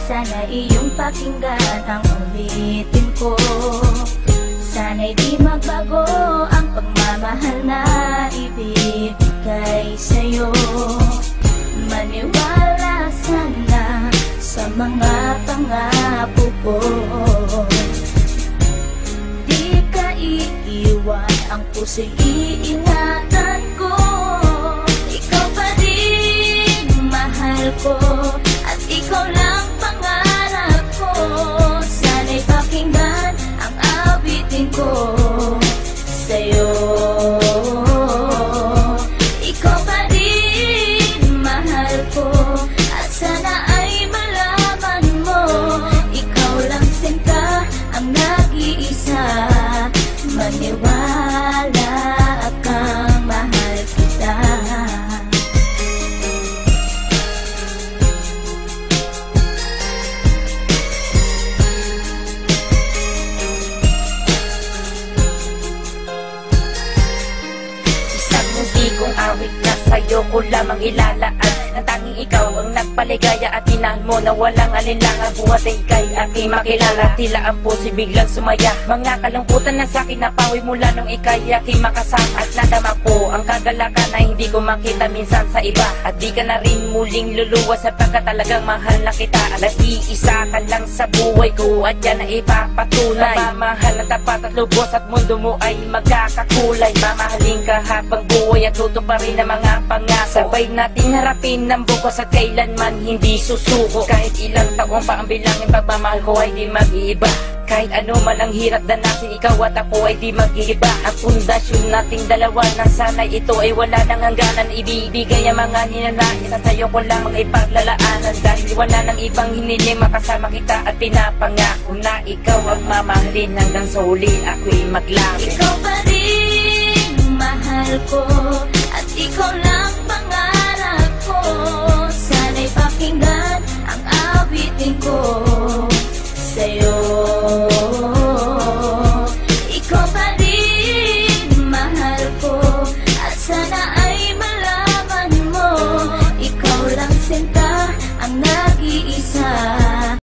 Sana iyong pakinggan ang ulitin ko. Sana'y di magbago ang pagmamahal na ibibigay sa'yo. Maniwala sana sa mga pangako ko. Di ka iiwan, ang puso'y iingatan ko. Ikaw pa rin mahal ko, at ikaw lang pangarap ko. Sana'y pakinggan ang awitin ko sa'yo. Ikaw pa rin mahal ko, at sana ay malaman mo, ikaw lang sinta ang nag-iisa. Maniwala kang mahal kita. Isang musikong awit na sa'yo ko lamang ilalaan. Ang tanging ikaw ang nagpaligaya at inahan mo na walang alinlangan. Buhat ay ika'y aking makilala. Tila ang puso'y biglang sumaya. Mga kalungkutan na sa'kin napawi mula nung ika'y aking makasama. At nadama ko ang kagalakan na hindi ko makita minsan sa iba. At di ka na rin muling luluwas sapagkat talagang mahal na kita. Nag-iisa ka lang sa buhay ko at yan ay ipapatunay. Mamahal na tapat at lubos at mundo mo ay magkakakulay. Mamahalin ka habang buhay at tutuparin ang mga pangako. Sabay natin harapin ng bukos at kailanman hindi susuko. Kahit ilang taong pa ang bilangin, pagmamahal ko ay di mag-iiba. Kahit ano man ang hirap danasin, ikaw at ako ay di mag-iiba. Ang pundasyon nating dalawa na sana'y ito ay wala nang hangganan. Ibibigay ang mga ninanais at sa'yo ko lang ipaglalaanan. Dahil wala nang ibang hiniling, makasama kita at pinapangako na ikaw ang mamahalin hanggang sa huli ako'y maglapit. Ikaw pa rin mahal ko, at ikaw lang